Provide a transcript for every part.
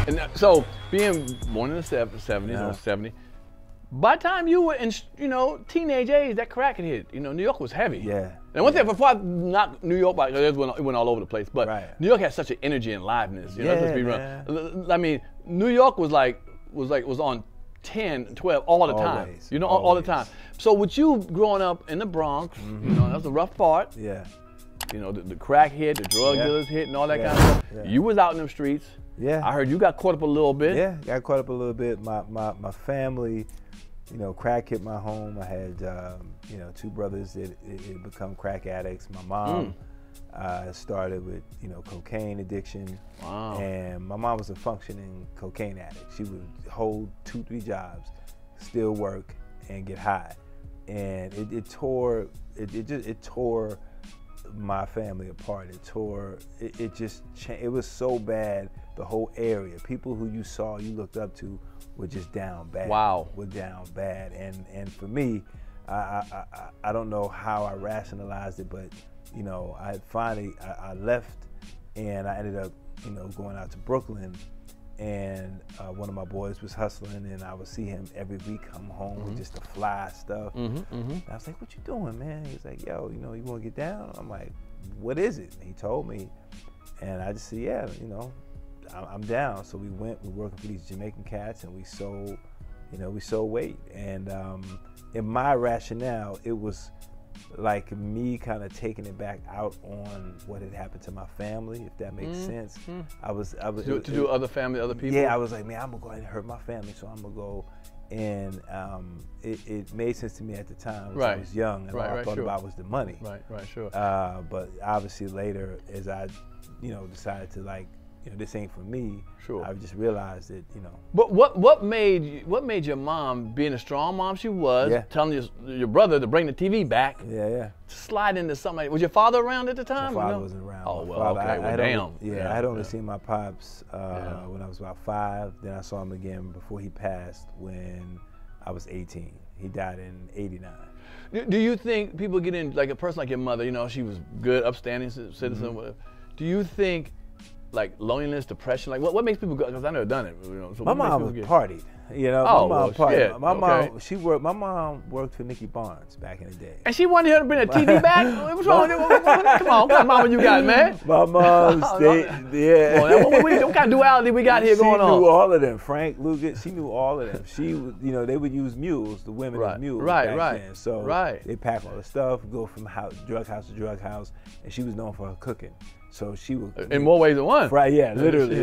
And so, being born in the 70s or 70, by the time you were in, teenage age, that crack had hit. New York was heavy. Yeah. And one thing, before I knock New York, it went all over the place, but New York had such an energy and liveliness. I mean, New York was on 10, 12 all the time. All the time. So with you growing up in the Bronx, that was a rough part. Yeah. The crack hit, the drug dealers hit, and all that kind of stuff. Yeah. You was out in them streets. Yeah. I heard you got caught up a little bit. Yeah, got caught up a little bit. My family, crack hit my home. I had, two brothers that had become crack addicts. My mom started with, cocaine addiction. Wow. And my mom was a functioning cocaine addict. She would hold 2-3 jobs, still work, and get high. And it tore my family apart. It was so bad. The whole area, people who you looked up to, were just down bad. Wow. Were down bad. And for me, I don't know how I rationalized it, but I left, and I ended up going out to Brooklyn, and one of my boys was hustling, and I would see him every week come home with just the fly stuff. And I was like, "What you doing, man?" He was like, "Yo, you want to get down?" I'm like, "What is it?" And he told me, and I just said, "Yeah, I'm down." So we went. We were working for these Jamaican cats, and we sold weight. And in my rationale, it was like me kind of taking it back out on what had happened to my family, if that makes sense. I was to do other people. Yeah, I was like, man, I'm gonna go ahead and hurt my family, so I'm gonna go. And it made sense to me at the time. I was young, and all I thought about was the money. Right, sure. But obviously later, as I, decided to this ain't for me. Sure. I just realized that, But what made your mom, being a strong mom she was, telling your brother to bring the TV back? Yeah. Slide into something. Was your father around at the time? My father wasn't around. Oh, well, okay. I had only seen my pops when I was about 5. Then I saw him again before he passed when I was 18. He died in '89. Do you think people get in, like a person like your mother, she was good, upstanding citizen, whatever. Do you think like loneliness, depression, like what makes people go? Because I never done it. So my mom partied. My mom worked for Nicky Barnes back in the day. And she wanted her to bring a TV back? What's wrong with it? Come on, what kind of mama you got, man? My mom stayed, what kind of duality we got here going on? She knew all of them. Frank, Lucas, she knew all of them. She, they would use mules, the women as mules back then. So they pack all the stuff, go from drug house to drug house, and she was known for her cooking. So she would, in more ways than one. Right? Yeah, literally.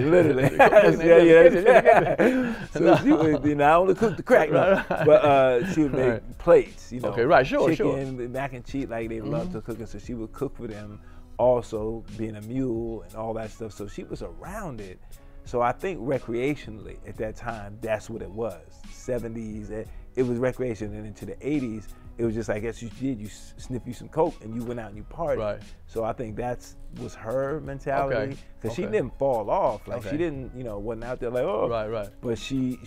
So she would, not only cook the crack, but she would make plates. Chicken, mac and cheese, like they love to cook, and so she would cook for them. Also, being a mule and all that stuff. So she was around it. So I think recreationally at that time, that's what it was. 70s, it was recreation, and into the 80s. It was just like, as you did, you sniff you some coke and you went out and you partied. Right. So I think was her mentality. Because she didn't fall off. Like she didn't, wasn't out there like, oh. Right. But she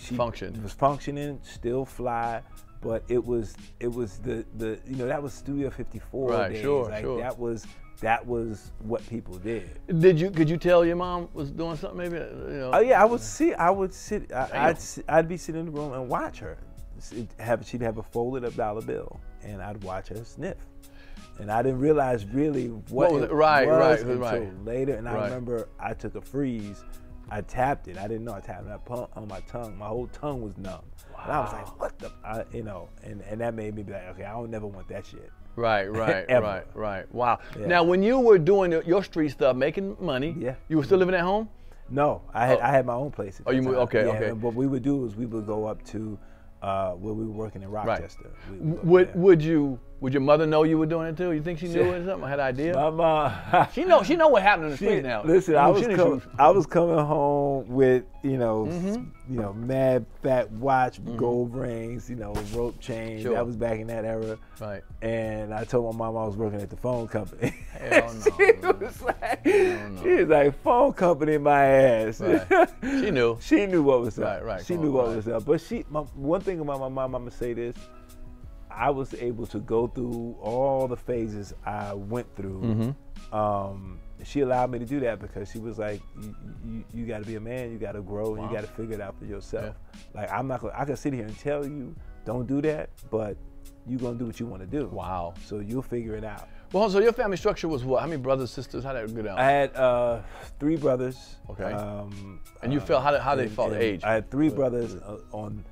was functioning, still fly. But it was the that was Studio 54 days. Sure. That was what people did. Could you tell your mom was doing something maybe? Oh yeah, I'd be sitting in the room and watch her. She'd have a folded up dollar bill, and I'd watch her sniff, and I didn't realize really what it was until later. And I remember I took a freeze, I tapped it. I didn't know I tapped it on my tongue. My whole tongue was numb, and I was like, "What the?" And that made me be like, "Okay, I don't never want that shit." Right. Wow. Yeah. Now, when you were doing your street stuff, making money, you were still living at home? No, I had my own place. You moved? Okay. And what we would do is we would go up to where we were working in Rochester. Would your mother know you were doing it too? You think she knew it or something? Had an idea? My mom. She know what happened in the street now. Listen, I was coming home with mad fat watch, gold rings, rope chains. Sure. That was back in that era. Right. And I told my mom I was working at the phone company. Hell no. She was like, phone company, my ass. Right. She knew. She knew what was up. Right. She knew what was up. But one thing about my mom, I'm gonna say this. I was able to go through all the phases I went through. She allowed me to do that because she was like, you got to be a man, you got to grow, and you got to figure it out for yourself. Like, I'm not gonna, I can sit here and tell you, don't do that, but you're gonna do what you want to do. Wow. So you'll figure it out. Well, so your family structure was what? How many brothers, sisters? How did that go down? I had 3 brothers. Okay. And you felt, how they felt the age? I had 3 brothers on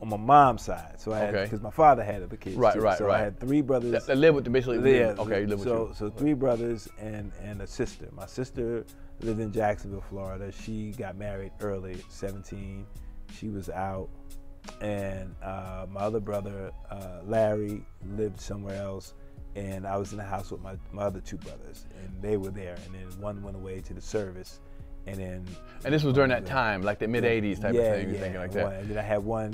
my mom's side. So I had, because my father had other kids too. So I had 3 brothers. That lived with them, basically. Yeah. Okay, lived with you. So 3 brothers and a sister. My sister lived in Jacksonville, Florida. She got married early, 17. She was out. And my other brother, Larry, lived somewhere else. And I was in the house with my other 2 brothers, and they were there. And then one went away to the service, and then. And this was during that time, like the mid '80s type of thing. You're thinking like that. And then I had one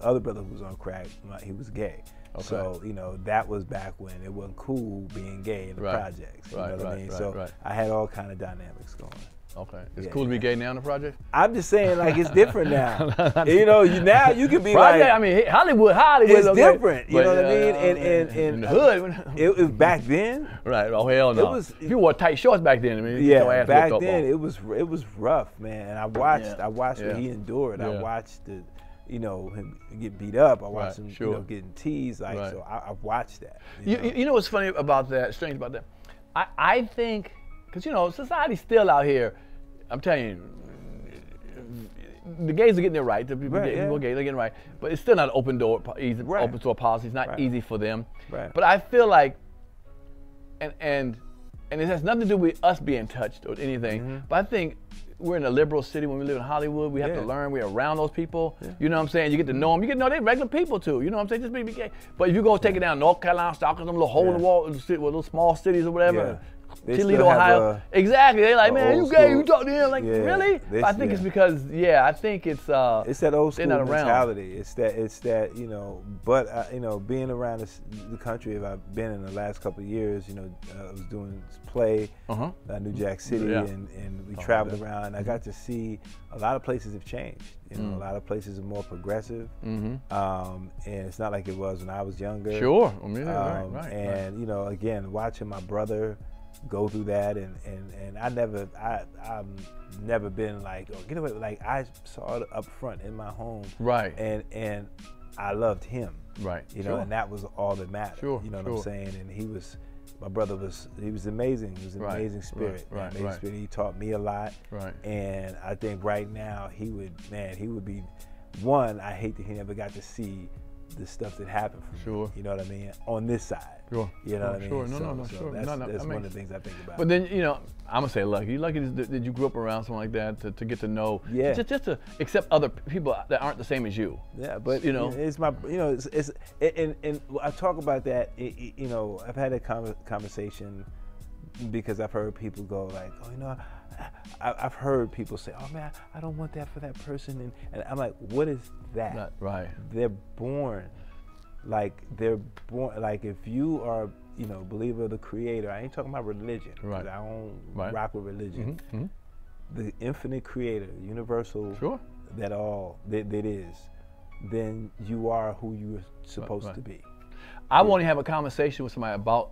other brother who was on crack. He was gay. Okay. So that was back when it wasn't cool being gay in the projects. You know what I mean? So I had all kind of dynamics going. Okay. It's cool to be gay now in the project? I'm just saying, like, it's different now. Now you can be project, like. I mean, Hollywood. It's different. You know what I mean? And in the hood. It was back then. Right. Oh, hell no. You wore tight shorts back then. I mean, back then it was rough, man. And I watched what he endured. I watched him get beat up. I watched him getting teased. So I watched that. You know what's funny about that, strange about that? I think, because society's still out here, I'm telling you, the gays are getting it right. The people gay, they're getting it right. But it's still not an open door, open door policy. It's not easy for them. Right. But I feel like, and it has nothing to do with us being touched or anything. But I think we're in a liberal city. When we live in Hollywood, we have to learn. We're around those people. You know what I'm saying? You get to know them. You get to know they're regular people too. You know what I'm saying? Just be gay. But if you go take it down North Carolina, Stockton, them little hole in the wall, little small cities or whatever. Toledo, Ohio. Exactly. They like, man, you gay, you talk to him. Like, really? But I think it's because, I think it's that old school mentality. It's that, but being around the country, I've been in the last couple of years, I was doing this play, New Jack City, and we traveled around. I got to see a lot of places have changed. A lot of places are more progressive, and it's not like it was when I was younger. Sure. I mean, and, again, watching my brother go through that, and I've never been like, get away. Like, I saw it up front in my home, right? And I loved him, right? And that was all that mattered. Sure, you know what I'm saying? And my brother was amazing. He was an amazing spirit. Amazing spirit. He taught me a lot, right? And I think right now he would be one. I hate that he never got to see the stuff that happened for me. You know what I mean? On this side. Sure. You know what I mean? Sure. No, so sure. That's one of the things I think about. But then, I'm going to say lucky. You're lucky that you grew up around something like that to get to know. Yeah. Just to accept other people that aren't the same as you. Yeah, but, it's my, and I talk about that, I've had a conversation because I've heard people go like, I've heard people say, oh man, I don't want that for that person. And I'm like, what is that? Right. They're born like if you are, believer of the Creator. I ain't talking about religion. Right. I don't rock with religion. The infinite Creator, universal, that is, then you are who you're supposed to be. I won't even have a conversation with somebody about,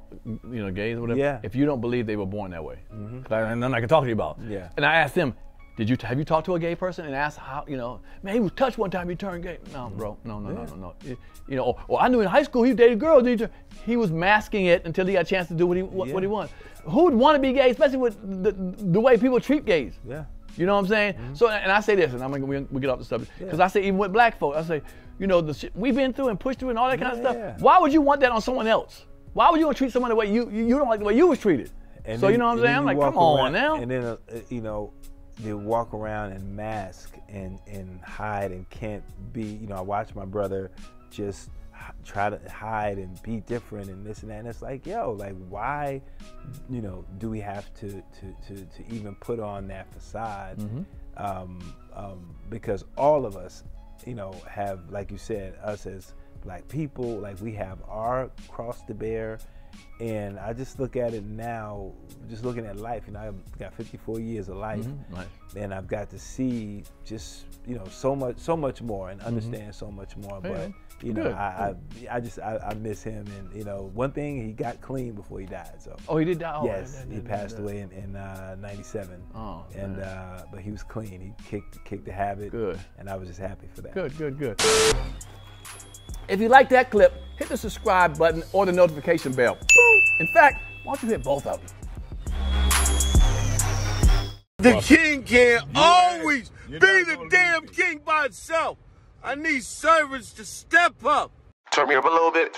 gays or whatever, if you don't believe they were born that way. And then I can talk to you about. Yeah. And I asked them, have you talked to a gay person and asked how, man, he was touched one time, he turned gay. No, bro, no. Or I knew in high school he dated girls. He was masking it until he got a chance to do what he wanted. Who would want to be gay, especially with the way people treat gays? Yeah. You know what I'm saying? So, and I say this, and we get off the subject, because I say even with black folk, I say, the shit we've been through and pushed through and all that kind of stuff. Why would you want that on someone else? Why would you want to treat someone the way you don't like the way you was treated? And so then, you know what I'm saying? I'm like, come on now. And then they walk around and mask and hide and can't be. I watch my brother just try to hide and be different and this and that. And it's like, why, do we have to even put on that facade? Because all of us, have, like you said, us as black people, like we have our cross to bear, And I just look at it now, just looking at life. You know, I've got 54 years of life, Nice. and I've got to see just, you know, so much more, and understand so much more. But you know, I miss him, and you know, one thing, he got clean before he died. So. Oh, he did die. Oh, yes, he passed away in '97. Oh, and but he was clean. He kicked the habit. Good. And I was just happy for that. Good. If you like that clip, hit the subscribe button or the notification bell. In fact, why don't you hit both of them? The king can't always be the damn king by itself. I need servants to step up. Turn me up a little bit.